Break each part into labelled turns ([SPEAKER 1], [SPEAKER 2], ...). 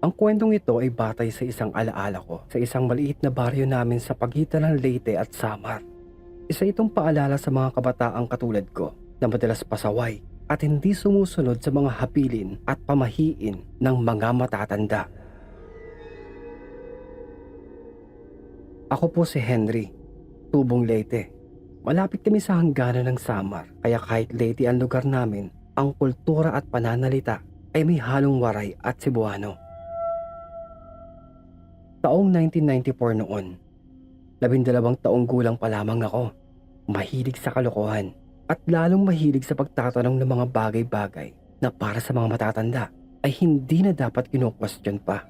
[SPEAKER 1] Ang kwentong ito ay batay sa isang alaala ko sa isang maliit na baryo namin sa pagitan ng Leyte at Samar. Isa itong paalala sa mga kabataang katulad ko na madalas pasaway at hindi sumusunod sa mga hapilin at pamahiin ng mga matatanda. Ako po si Henry, tubong Leyte. Malapit kami sa hangganan ng Samar, kaya kahit Leyte ang lugar namin, ang kultura at pananalita ay may halong Waray at Cebuano. Taong 1994 noon, 12 taong gulang pa lamang ako. Mahilig sa kalokohan at lalong mahilig sa pagtatanong ng mga bagay-bagay na para sa mga matatanda ay hindi na dapat kino-question pa.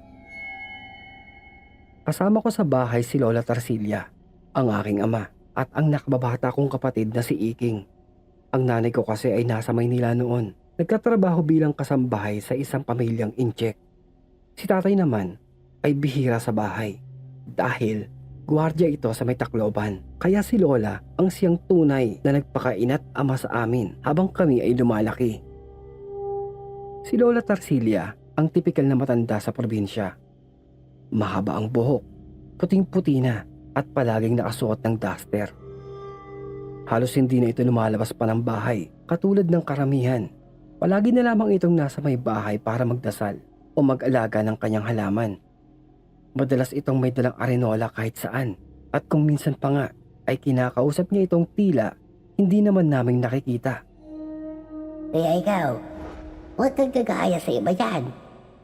[SPEAKER 1] Kasama ko sa bahay si Lola Tarsilia, ang aking ama, at ang nakababata kong kapatid na si Iking. Ang nanay ko kasi ay nasa Maynila noon. Nagtatrabaho bilang kasambahay sa isang pamilyang incheck. Si tatay naman ay bihira sa bahay dahil gwardiya ito sa may Tacloban. Kaya si Lola ang siyang tunay na nagpakaina't ama sa amin habang kami ay lumalaki. Si Lola Tarsilia ang tipikal na matanda sa probinsya. Mahaba ang buhok, puting-puti na at palaging nakasuot ng duster. Halos hindi na ito lumalabas pa ng bahay katulad ng karamihan. Palagi na lamang itong nasa may bahay para magdasal o mag-alaga ng kanyang halaman. Madalas itong may dalang arenola kahit saan at kung minsan pa nga ay kinakausap niya itong tila hindi naman naming nakikita.
[SPEAKER 2] Kaya ikaw, huwag kang gagaya sa iba yan.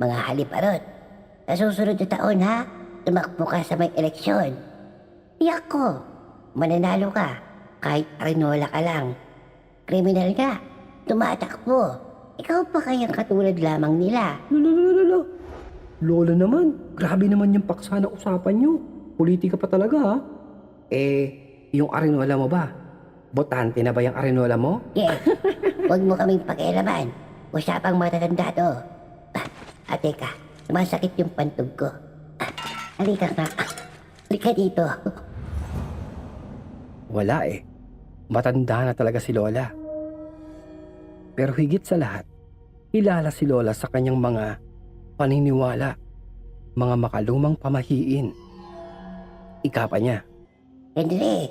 [SPEAKER 2] Mga haliparot. Sa susunod na taon ha, tumakbo ka sa may eleksyon. Tiyak ko, mananalo ka kahit arenola ka lang. Kriminal ka, tumatakbo. Ikaw pa kayang katulad lamang nila.
[SPEAKER 1] Lolo, Lola naman, grabe naman yung paksa na usapan niyo. Politika pa talaga ha. Yung arenola mo ba? Botante na ba yung arenola mo?
[SPEAKER 2] Yes, huwag mo kaming pakialaman. Usapang matatanda to. Teka, sumasakit yung pantog ko. Halika nga. Halika dito.
[SPEAKER 1] Wala matanda na talaga si Lola. Pero higit sa lahat, kilala si Lola sa kanyang mga paniniwala, mga makalumang pamahiin. Ika pa niya.
[SPEAKER 2] Henry,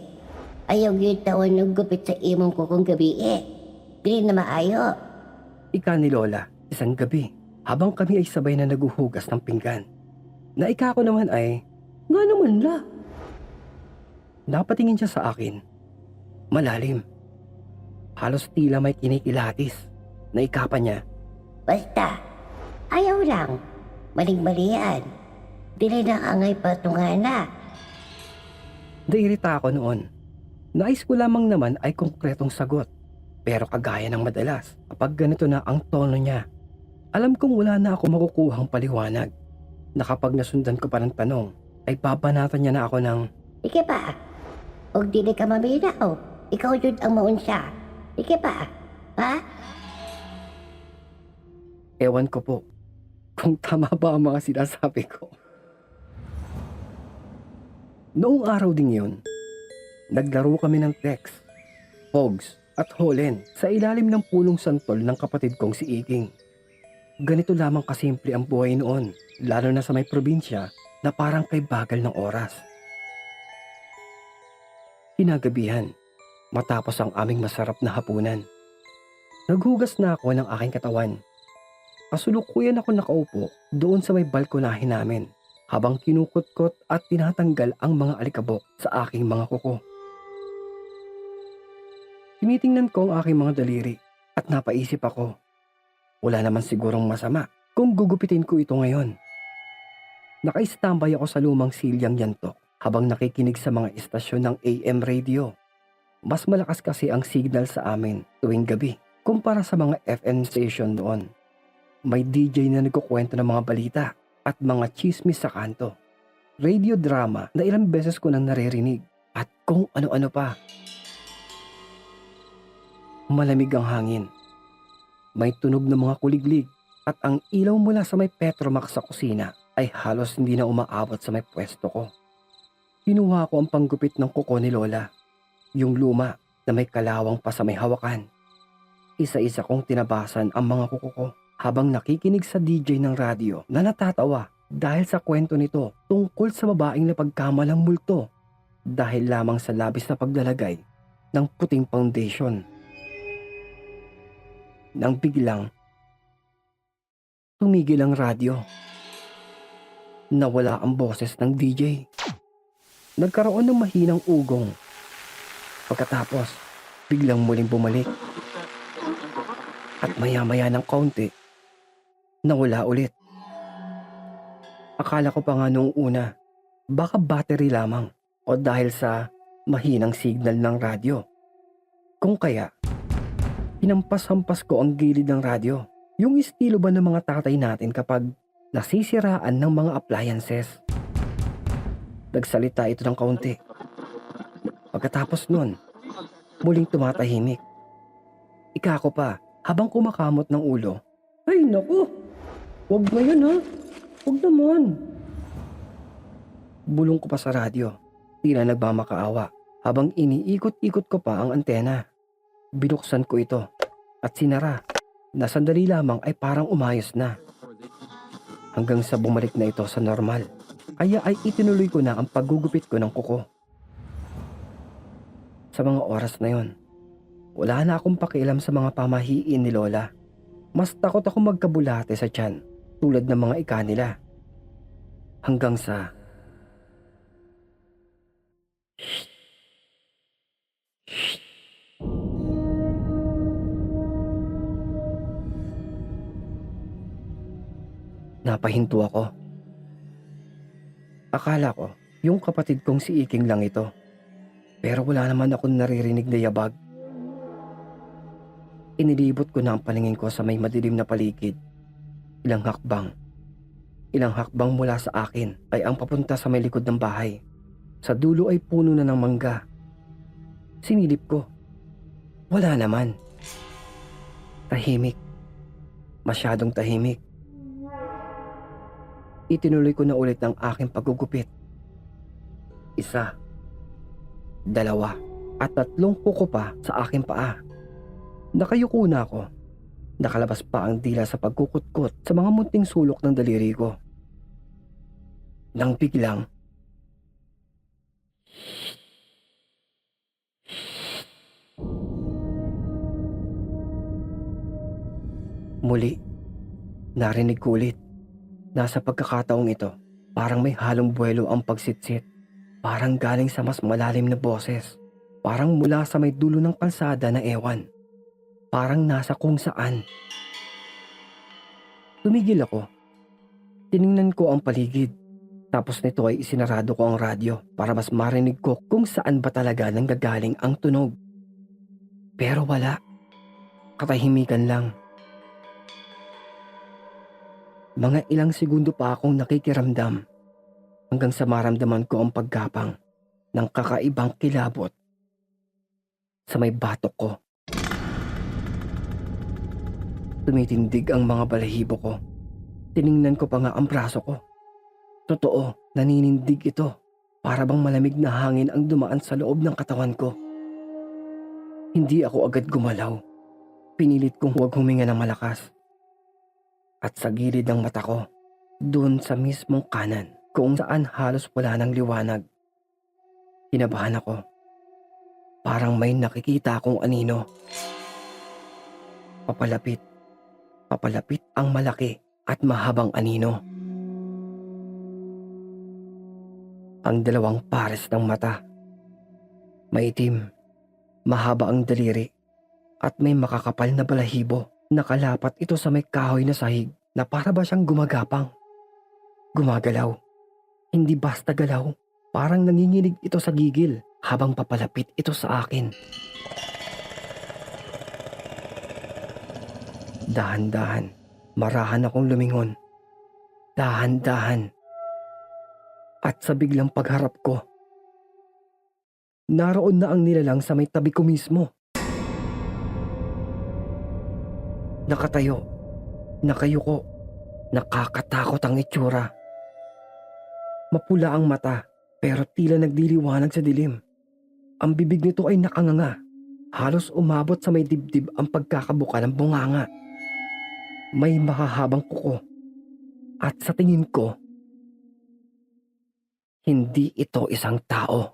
[SPEAKER 2] ayaw yung taon ng gupit sa imong ko kung gabi Dili na maayo.
[SPEAKER 1] Ika ni Lola, isang gabi, habang kami ay sabay na naguhugas ng pinggan. Na ika ko naman ay, nga naman la. Napatingin siya sa akin. Malalim. Halos tila may kinikilatis. Na ika pa niya.
[SPEAKER 2] Basta, ayaw lang. Maling-mali yan. Dili na angay patungana.
[SPEAKER 1] Nairita ako noon. Nais ko lamang naman ay konkretong sagot. Pero kagaya ng madalas, kapag ganito na ang tono niya, alam kong wala na ako makukuhang paliwanag. Na kapag nasundan ko pa ng tanong, ay babanatan niya na ako ng,
[SPEAKER 2] Ike pa. Huwag dili ka maminaw. Ikaw yun ang maunsya. Ike pa. Ha?
[SPEAKER 1] ewan ko po, kung tama ba ang mga sinasabi ko. Noong araw ding yun, naglaro kami ng text, pogs at holen sa ilalim ng punong santol ng kapatid kong si Iking. Ganito lamang kasimple ang buhay noon, lalo na sa may probinsya na parang kay bagal ng oras. Kinagabihan, matapos ang aming masarap na hapunan, naghugas na ako ng aking katawan. Kasulukuyan ako nakaupo doon sa may balkonahe namin habang kinukutkot at tinatanggal ang mga alikabok sa aking mga kuko. Tinitingnan ko ang aking mga daliri at napaisip ako, wala naman sigurong masama kung gugupitin ko ito ngayon. Naka-standby ako sa lumang silyang yantok habang nakikinig sa mga istasyon ng AM radio. Mas malakas kasi ang signal sa amin tuwing gabi kumpara sa mga FM station noon. May DJ na nagkukwento ng mga balita at mga chismis sa kanto. Radio drama na ilang beses ko nang naririnig at kung ano-ano pa. Malamig ang hangin. May tunog ng mga kuliglig at ang ilaw mula sa may Petromax sa kusina ay halos hindi na umaabot sa may pwesto ko. Kinuha ko ang panggupit ng kuko ni Lola, yung luma na may kalawang pa sa may hawakan. Isa-isa kong tinabasan ang mga kuko ko habang nakikinig sa DJ ng radyo na natatawa dahil sa kwento nito tungkol sa babaeng napagkamalang multo dahil lamang sa labis na paglalagay ng puting foundation. Nang biglang tumigil ang radyo. Nawala ang boses ng DJ. Nagkaroon ng mahinang ugong. Pagkatapos, biglang muling bumalik. At maya-maya ng kaunti, nawala ulit. Akala ko pa nga noong una, baka battery lamang o dahil sa mahinang signal ng radyo. Kung kaya, hinampas-hampas ko ang gilid ng radyo. Yung estilo ba ng mga tatay natin kapag nasisiraan ng mga appliances? Nagsalita ito ng kaunti. Pagkatapos nun, muling tumatahimik. Ika ko pa habang kumakamot ng ulo. Ay naku, wag ngayon ha, wag naman. Bulong ko pa sa radyo, tila nagmamakaawa habang iniikot-ikot ko pa ang antena. Binuksan ko ito at sinara na sandali lamang ay parang umayos na. Hanggang sa bumalik na ito sa normal. Kaya ay itinuloy ko na ang paggugupit ko ng kuko. Sa mga oras na yon, wala na akong pakialam sa mga pamahiin ni Lola. Mas takot ako magkabulate sa tiyan tulad ng mga ika nila. Hanggang sa... Napahinto ako. Akala ko, yung kapatid kong si Iking lang ito. Pero wala naman akong naririnig na yabag. Inilibot ko na ang paningin ko sa may madilim na paligid. Ilang hakbang mula sa akin ay ang papunta sa may likod ng bahay. Sa dulo ay puno na ng mangga. Sinilip ko. Wala naman. Tahimik. Masyadong tahimik. Itinuloy ko na ulit ang aking paggugupit. 1, 2, at 3 kuko pa sa aking paa. Nakayuko na ako. Nakalabas pa ang dila sa pagkukutkot sa mga munting sulok ng daliri ko. Nang biglang, muli, narinig ko ulit. Nasa pagkakataong ito, parang may halong buwelo ang pagsitsit. Parang galing sa mas malalim na boses. Parang mula sa may dulo ng kalsada na ewan. Parang nasa kung saan. Tumigil ako. Tiningnan ko ang paligid. Tapos nito ay isinarado ko ang radyo para mas marinig ko kung saan ba talaga nanggagaling ang tunog. Pero wala. Katahimikan lang. Mga ilang segundo pa akong nakikiramdam hanggang sa maramdaman ko ang paggapang ng kakaibang kilabot sa may batok ko. Tumitindig ang mga balahibo ko. Tiningnan ko pa nga ang braso ko. Totoo, naninindig ito. Para bang malamig na hangin ang dumaan sa loob ng katawan ko. Hindi ako agad gumalaw. Pinilit kong huwag huminga ng malakas. At sa gilid ng mata ko, doon sa mismong kanan, kung saan halos wala ng liwanag. Kinabahan ako. Parang may nakikita akong anino. Papalapit ang malaki at mahabang anino. Ang 2 pares ng mata. Maitim, mahaba ang daliri, at may makakapal na balahibo. Nakalapat ito sa may kahoy na sahig na para ba siyang gumagapang. Gumagalaw. Hindi basta galaw. Parang nanginginig ito sa gigil habang papalapit ito sa akin. Dahan-dahan, marahan akong lumingon. Dahan-dahan. At sa biglang pagharap ko, naroon na ang nilalang sa may tabi ko mismo. Nakatayo, nakayuko, nakakatakot ang itsura. Mapula ang mata pero tila nagdiliwanag sa dilim. Ang bibig nito ay nakanganga, halos umabot sa may dibdib ang pagkakabuka ng bunganga. may mahahabang kuko. At sa tingin ko, hindi ito isang tao.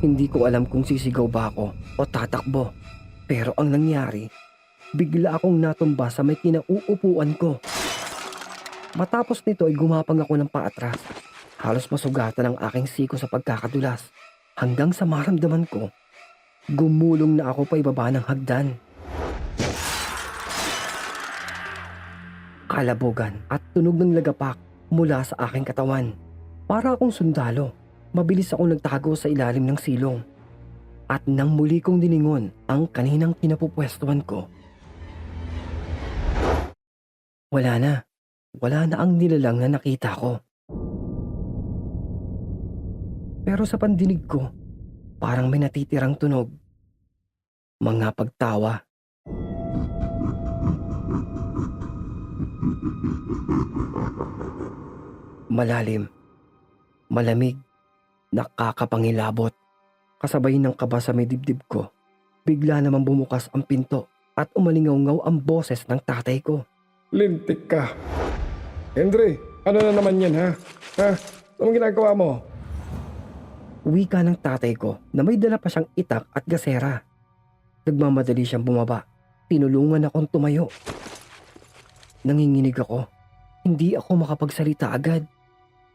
[SPEAKER 1] Hindi ko alam kung sisigaw ba ako o tatakbo. Pero ang nangyari, bigla akong natumba sa may kinauupuan ko. Matapos nito ay gumapang ako ng paatras. Halos masugatan ang aking siko sa pagkakadulas. Hanggang sa maramdaman ko, gumulong na ako pa ibaba ng hagdan. Kalabugan at tunog ng lagapak mula sa aking katawan. Para akong sundalo, mabilis akong nagtago sa ilalim ng silong. At nang muli kong diningon ang kaninang kinapupwestuhan ko, wala na. Wala na ang nilalang na nakita ko. Pero sa pandinig ko, parang may natitirang tunog. Mga pagtawa. Malalim, malamig, nakakapangilabot. Kasabay ng kaba sa may dibdib ko, bigla namang bumukas ang pinto at umalingaw-ngaw ang boses ng tatay ko.
[SPEAKER 3] Lintik ka. Henry, ano na naman yan ha? Ha? Anong ginagawa mo?
[SPEAKER 1] Wika ng tatay ko na may dala pa siyang itak at gasera. Nagmamadali siyang bumaba. Tinulungan akong tumayo. Nanginginig ako. Hindi ako makapagsalita agad.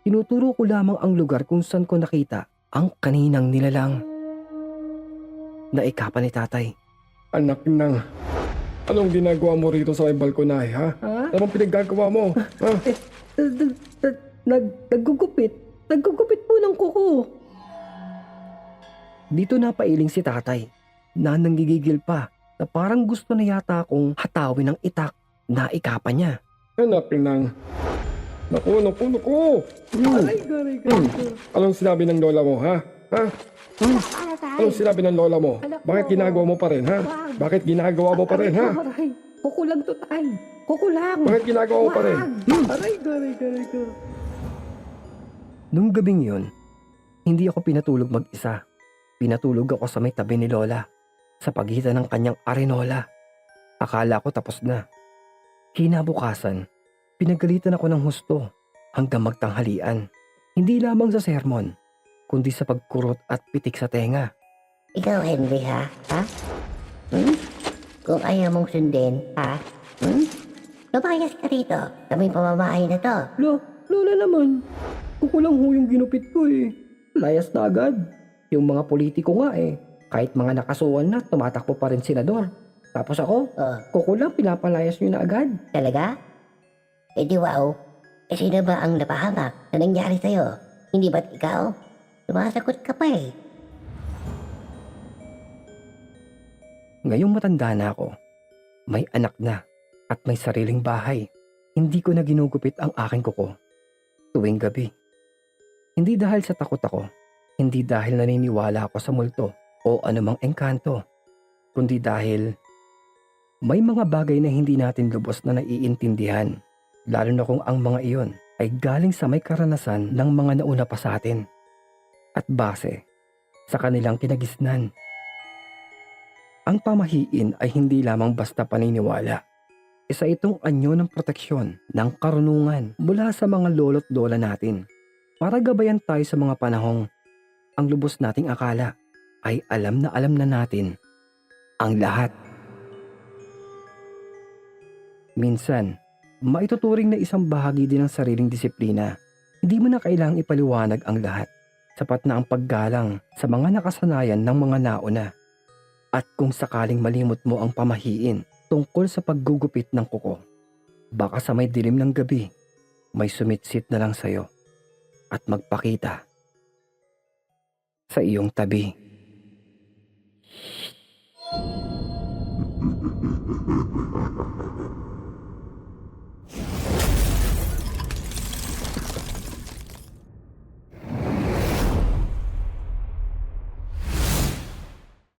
[SPEAKER 1] Tinuturo ko lamang ang lugar kung saan ko nakita ang kaninang nilalang. Naikapan ni tatay.
[SPEAKER 3] Anak ng... Anong ginagawa mo rito sa may balkonahe ha?
[SPEAKER 1] Ha?
[SPEAKER 3] Anong pinaggagawa mo? Ha?
[SPEAKER 1] Naggugupit. Naggugupit po ng kuko. Dito napailing si tatay na nanggigigil pa na parang gusto na yata akong hatawin ng itak na ikapan niya.
[SPEAKER 3] Anak ng... Naku.
[SPEAKER 1] Aray.
[SPEAKER 3] Anong sinabi ng lola mo ha? Ha? Anong sinabi ng lola mo? Bakit ginagawa mo pa rin ha? Bakit ginagawa mo pa rin ha?
[SPEAKER 1] Aray, kuko lang to tay. Kuko lang.
[SPEAKER 3] Bakit ginagawa mo pa rin?
[SPEAKER 1] Aray. Nung gabing yun, hindi ako pinatulog mag-isa. Pinatulog ako sa may tabi ni lola sa pagitan ng kanyang arenola. Akala ko tapos na. Kinabukasan, pinagalitan ako ng husto hanggang magtanghalian. Hindi lamang sa sermon, kundi sa pagkurot at pitik sa tenga.
[SPEAKER 2] Ikaw, Henry, ha? Ha? Kung ayaw mong sundin, ha? Lumayas ka rito. Kaming pamamahay na to.
[SPEAKER 1] Lola naman, kuko lang ho yung ginupit ko eh. Layas na agad. Yung mga politiko nga eh. Kahit mga nakasuhan na, tumatakbo pa rin senador. Tapos ako,
[SPEAKER 2] Oh,
[SPEAKER 1] kuko lang pinapalayas nyo na agad.
[SPEAKER 2] talaga? Eh di wow. Eh sino ba ang napahamak na nangyari sa'yo? Hindi ba't ikaw? Sumasagot ka pa eh.
[SPEAKER 1] Ngayong matanda na ako, may anak na at may sariling bahay. Hindi ko na ginugupit ang aking kuko tuwing gabi. Hindi dahil sa takot ako, hindi dahil naniniwala ako sa multo o anumang engkanto, kundi dahil may mga bagay na hindi natin lubos na naiintindihan, lalo na kung ang mga iyon ay galing sa may karanasan ng mga nauna pa sa atin at base sa kanilang kinagisnan. Ang pamahiin ay hindi lamang basta paniniwala. Isa itong anyo ng proteksyon ng karunungan mula sa mga lolo't lola natin para gabayan tayo sa mga panahong ang lubos nating akala ay alam na natin ang lahat. Minsan, maituturing na isang bahagi din ng sariling disiplina. Hindi mo na kailangang ipaliwanag ang lahat. Sapat na ang paggalang sa mga nakasanayan ng mga nauna. At kung sakaling malimot mo ang pamahiin tungkol sa paggugupit ng kuko, baka sa may dilim ng gabi, may sumitsit na lang sa'yo at magpakita sa iyong tabi.